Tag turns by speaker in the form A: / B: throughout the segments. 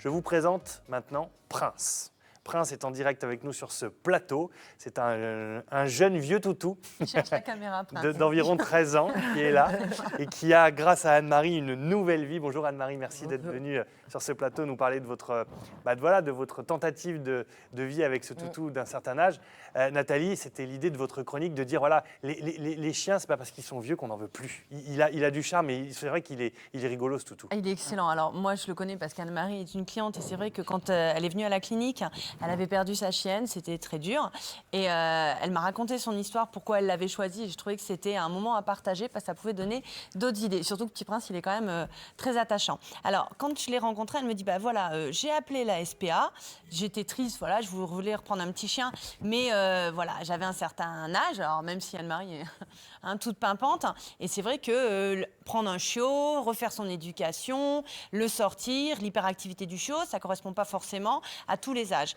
A: Je vous présente maintenant Prince. Prince est en direct avec nous sur ce plateau. C'est un jeune vieux toutou
B: Il cherche la caméra, Prince.
A: d'environ 13 ans qui est là et qui a, grâce à Anne-Marie, une nouvelle vie. Bonjour Anne-Marie, merci d'être venue sur ce plateau nous parler de votre, de votre tentative de vie avec ce toutou d'un certain âge. Nathalie, c'était l'idée de votre chronique de dire voilà, les chiens, c'est pas parce qu'ils sont vieux qu'on n'en veut plus. Il a du charme et c'est vrai qu'il est rigolo ce toutou.
B: Il est excellent. Alors moi, je le connais parce qu'Anne-Marie est une cliente et c'est vrai que quand elle est venue à la clinique, elle avait perdu sa chienne, c'était très dur. Et elle m'a raconté son histoire, pourquoi elle l'avait choisi. Et je trouvais que c'était un moment à partager parce que ça pouvait donner d'autres idées. Surtout que Petit Prince, il est quand même très attachant. Alors, quand je l'ai rencontrée, elle me dit, j'ai appelé la SPA. J'étais triste, voilà, je voulais reprendre un petit chien. Mais voilà, j'avais un certain âge, alors même si Anne-Marie est toute pimpante. Et c'est vrai que prendre un chiot, refaire son éducation, le sortir, l'hyperactivité du chiot, ça ne correspond pas forcément à tous les âges.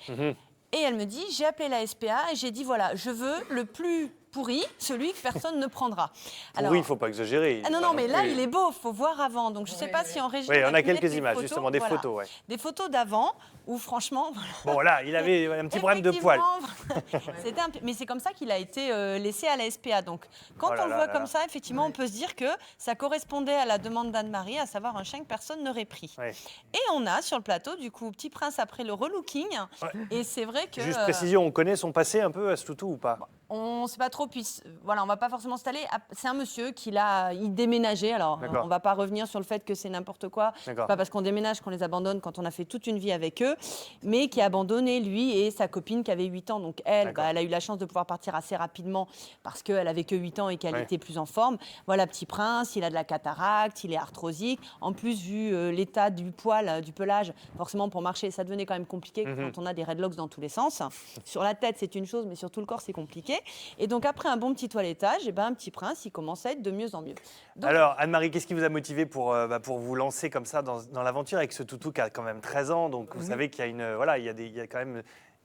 B: Et elle me dit, j'ai appelé la SPA et j'ai dit, voilà, je veux le plus pourri, celui que personne ne prendra.
A: Alors, oui, il ne faut pas exagérer.
B: Non, mais là, il est beau, il faut voir avant. Donc, je ne sais pas si en régie...
A: Oui, on a quelques images, justement, des photos. Ouais.
B: Des photos d'avant, où franchement...
A: Bon, là, il avait un petit problème de poil.
B: Mais c'est comme ça qu'il a été laissé à la SPA. Donc, quand on le voit comme ça, effectivement, on peut se dire que ça correspondait à la demande d'Anne-Marie, à savoir un chien que personne n'aurait pris. Ouais. Et on a, sur le plateau, du coup, Petit Prince après le relooking. Ouais. Et c'est vrai que...
A: Juste précision, on connaît son passé un peu à ce toutou ou pas?
B: On ne sait pas trop, puis voilà, on ne va pas forcément s'installer. C'est un monsieur il déménageait. Alors, on ne va pas revenir sur le fait que c'est n'importe quoi. C'est pas parce qu'on déménage qu'on les abandonne quand on a fait toute une vie avec eux, mais qui a abandonné lui et sa copine qui avait 8 ans. Donc elle a eu la chance de pouvoir partir assez rapidement parce qu'elle avait que 8 ans et qu'elle était plus en forme. Voilà, Petit Prince, il a de la cataracte, il est arthrosique. En plus, vu l'état du poil, du pelage, forcément pour marcher, ça devenait quand même compliqué quand on a des redlocks dans tous les sens. Sur la tête, c'est une chose, mais sur tout le corps, c'est compliqué. Et donc, après un bon petit toilettage, Petit Prince, il commence à être de mieux en mieux. Donc,
A: alors, Anne-Marie, qu'est-ce qui vous a motivé pour vous lancer comme ça dans l'aventure avec ce toutou qui a quand même 13 ans? Donc, vous savez qu'il y a il y a quand même une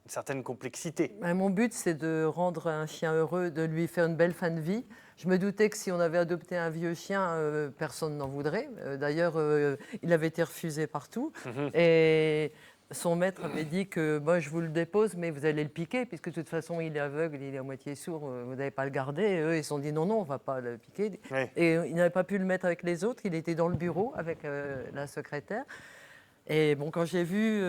A: certaine complexité.
C: Mon but, c'est de rendre un chien heureux, de lui faire une belle fin de vie. Je me doutais que si on avait adopté un vieux chien, personne n'en voudrait. D'ailleurs, il avait été refusé partout. Et son maître avait dit que moi, je vous le dépose, mais vous allez le piquer, puisque de toute façon, il est aveugle, il est à moitié sourd, vous n'allez pas le garder. Et eux, ils se sont dit non, on ne va pas le piquer. Ouais. Et ils n'avaient pas pu le mettre avec les autres, il était dans le bureau avec la secrétaire. Et bon, quand j'ai vu,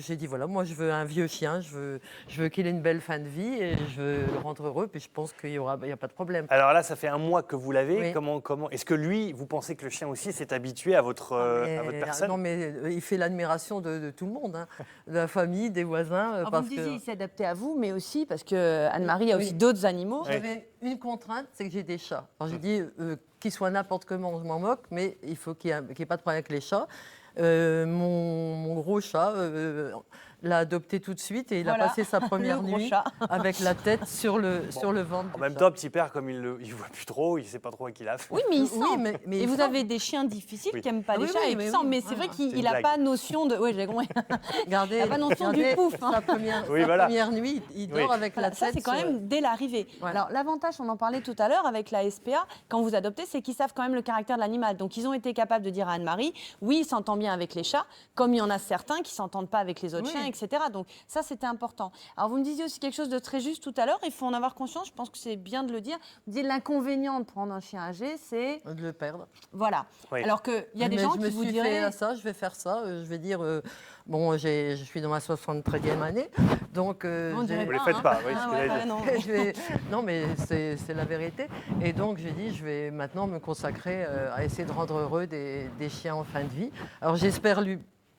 C: j'ai dit voilà, moi je veux un vieux chien, je veux qu'il ait une belle fin de vie et je veux le rendre heureux, puis je pense qu'il n'y a pas de problème.
A: Alors là, ça fait un mois que vous l'avez. Oui. Comment est-ce que lui, vous pensez que le chien aussi s'est habitué à votre personne?
C: Non, mais il fait l'admiration de tout le monde, hein, de la famille, des voisins.
B: Vous me disiez, il s'est adapté à vous, mais aussi parce que Anne-Marie a aussi d'autres animaux.
C: J'avais une contrainte, c'est que j'ai des chats. Alors j'ai dit qu'il soit n'importe comment, je m'en moque, mais il faut qu'il n'y ait pas de problème avec les chats. Mon gros chat l'a adopté tout de suite et il a passé sa première nuit avec la tête sur le ventre.
A: En même temps, Petit Père, comme il ne voit plus trop, il ne sait pas trop à qui il a fait.
B: Oui, mais il sent. Mais et vous avez des chiens difficiles qui n'aiment pas les chats et qui sentent. Mais c'est vrai qu'il n'a pas notion de... Oui, j'ai compris.
C: Regardez,
B: il n'a pas notion du pouf.
C: Sa première nuit, il dort avec la tête.
B: Ça, c'est quand même dès l'arrivée. Alors, l'avantage, on en parlait tout à l'heure avec la SPA, quand vous adoptez, c'est qu'ils savent quand même le caractère de l'animal. Donc, ils ont été capables de dire à Anne-Marie, oui, il s'entend bien avec les chats, comme il y en a certains qui ne s'entendent pas avec les autres chiens, etc. Donc ça, c'était important. Alors vous me disiez aussi quelque chose de très juste tout à l'heure, il faut en avoir conscience, je pense que c'est bien de le dire. Vous disiez l'inconvénient de prendre un chien âgé, c'est...
C: de le perdre.
B: Voilà. Oui. Alors qu'il y a des gens qui vous diraient...
C: je vais faire ça, je vais dire... Bon, je suis dans ma 73e année, donc...
A: vous ne les faites pas, oui.
C: Non, mais c'est la vérité. Et donc, j'ai dit, je vais maintenant me consacrer à essayer de rendre heureux des chiens en fin de vie. Alors, j'espère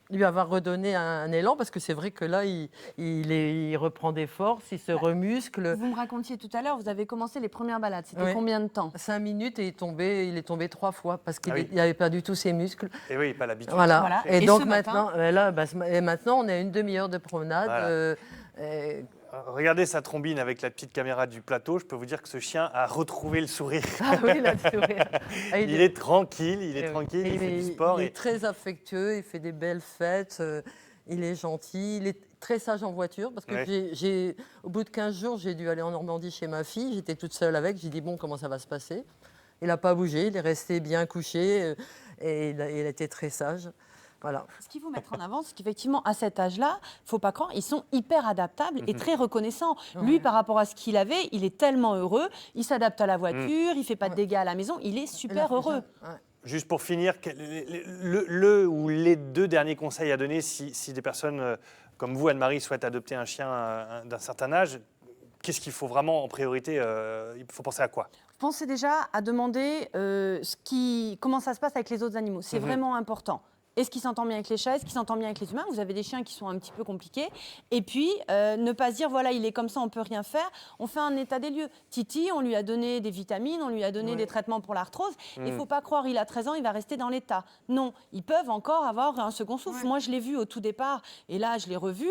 C: lui avoir redonné un élan, parce que c'est vrai que là, il reprend des forces, il se remuscle.
B: Vous me racontiez tout à l'heure, vous avez commencé les premières balades. C'était combien de temps?
C: 5 minutes et il est tombé 3 fois, parce qu'il avait perdu tous ses muscles.
A: Et oui, pas l'habitude.
C: Voilà. Et donc maintenant, maintenant, on a une demi-heure de promenade.
A: Voilà. Regardez sa trombine avec la petite caméra du plateau. Je peux vous dire que ce chien a retrouvé le sourire.
C: Ah oui, le sourire.
A: Il est tranquille, il fait du sport.
C: Il est très affectueux, il fait des belles fêtes, il est gentil, il est très sage en voiture. Parce que au bout de 15 jours, j'ai dû aller en Normandie chez ma fille. J'étais toute seule avec. J'ai dit, bon, comment ça va se passer? Il n'a pas bougé, il est resté bien couché et il a été très sage. Voilà.
B: Ce qu'il faut mettre en avant, c'est qu'effectivement, à cet âge-là, il ne faut pas croire, ils sont hyper adaptables et très reconnaissants. Lui, par rapport à ce qu'il avait, il est tellement heureux, il s'adapte à la voiture, il ne fait pas de dégâts à la maison, il est super heureux.
A: Juste pour finir, le ou les 2 derniers conseils à donner si des personnes comme vous, Anne-Marie, souhaitent adopter un chien d'un certain âge, qu'est-ce qu'il faut vraiment en priorité il faut penser à quoi?
B: Pensez déjà à demander comment ça se passe avec les autres animaux. C'est vraiment important. Est-ce qu'il s'entend bien avec les chats? Est-ce qu'il s'entend bien avec les humains? Vous avez des chiens qui sont un petit peu compliqués. Et puis, ne pas se dire, voilà, il est comme ça, on ne peut rien faire. On fait un état des lieux. Titi, on lui a donné des vitamines, on lui a donné des traitements pour l'arthrose. Il ne faut pas croire, il a 13 ans, il va rester dans l'état. Non, ils peuvent encore avoir un second souffle. Moi, je l'ai vu au tout départ, et là, je l'ai revu.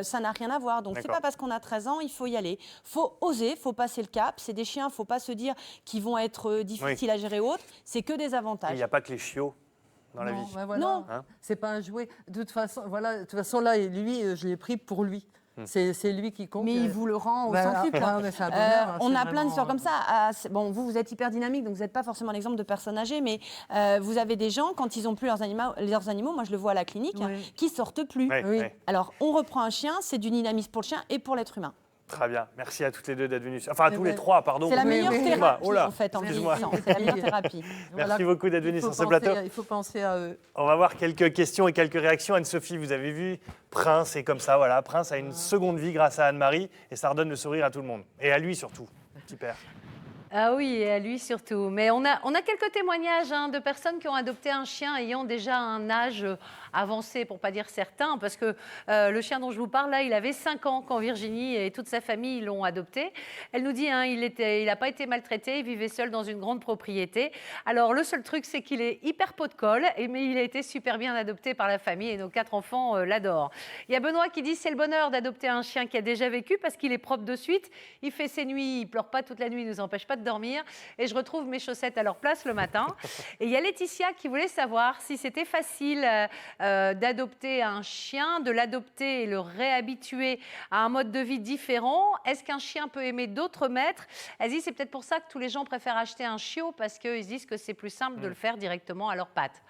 B: Ça n'a rien à voir. Donc, c'est pas parce qu'on a 13 ans, il faut y aller. Il faut oser, il faut passer le cap. C'est des chiens, il ne faut pas se dire qu'ils vont être difficiles à gérer ou autre. C'est que des avantages.
A: Il n'y a pas que les chiots dans la vie.
C: Voilà.
B: Non.
C: C'est pas un jouet. De toute façon, là, lui, je l'ai pris pour lui. C'est lui qui compte.
B: Mais il vous le rend au centuple.
C: C'est un bonheur,
B: on a
C: c'est
B: plein d'histoires
C: vraiment,
B: comme ça. Bon, vous êtes hyper dynamique, donc vous n'êtes pas forcément l'exemple de personnes âgées, mais vous avez des gens, quand ils n'ont plus leurs animaux, moi je le vois à la clinique, qui sortent plus.
C: Oui.
B: Alors, on reprend un chien, c'est du dynamisme pour le chien et pour l'être humain.
A: Très bien. Merci à toutes les 2 d'être venues. Enfin, à tous les 3, pardon.
B: C'est la meilleure thérapie,
A: Oh là,
B: en fait, en
A: excuse-moi.
B: vieillissant. C'est la meilleure thérapie.
A: Merci beaucoup d'être venue sur ce plateau.
C: Il faut penser à eux.
A: On va voir quelques questions et quelques réactions. Anne-Sophie, vous avez vu, Prince est comme ça, voilà. Prince a une seconde vie grâce à Anne-Marie et ça redonne le sourire à tout le monde. Et à lui surtout. Super.
D: Ah oui, et à lui surtout. Mais on a quelques témoignages de personnes qui ont adopté un chien ayant déjà un âge avancé, pour pas dire certain, parce que le chien dont je vous parle, là, il avait 5 ans quand Virginie et toute sa famille l'ont adopté. Elle nous dit, il n'a pas été maltraité, il vivait seul dans une grande propriété. Alors, le seul truc, c'est qu'il est hyper pot de colle, mais il a été super bien adopté par la famille et nos 4 enfants l'adorent. Il y a Benoît qui dit, c'est le bonheur d'adopter un chien qui a déjà vécu parce qu'il est propre de suite, il fait ses nuits, il pleure pas toute la nuit, il nous empêche pas de dormir et je retrouve mes chaussettes à leur place le matin. Et il y a Laetitia qui voulait savoir si c'était facile d'adopter un chien, de l'adopter et le réhabituer à un mode de vie différent. Est-ce qu'un chien peut aimer d'autres maîtres? Elle dit c'est peut-être pour ça que tous les gens préfèrent acheter un chiot parce qu'ils se disent que c'est plus simple de le faire directement à leurs pattes.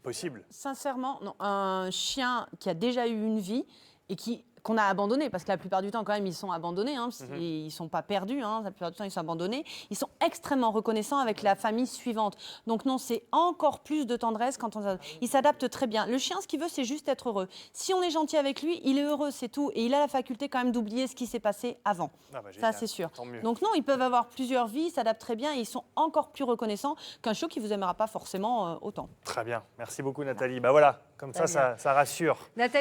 A: Possible.
B: Sincèrement, non. Un chien qui a déjà eu une vie et qu'on a abandonné, parce que la plupart du temps, quand même, ils sont abandonnés. Ils ne sont pas perdus. La plupart du temps, ils sont abandonnés. Ils sont extrêmement reconnaissants avec la famille suivante. Donc non, c'est encore plus de tendresse quand il s'adapte très bien. Le chien, ce qu'il veut, c'est juste être heureux. Si on est gentil avec lui, il est heureux, c'est tout. Et il a la faculté quand même d'oublier ce qui s'est passé avant. Ça, c'est sûr. Donc non, ils peuvent avoir plusieurs vies, ils s'adaptent très bien et ils sont encore plus reconnaissants qu'un chiot qui ne vous aimera pas forcément autant.
A: Très bien. Merci beaucoup, Nathalie. Bah voilà, comme ça rassure.
D: Nathalie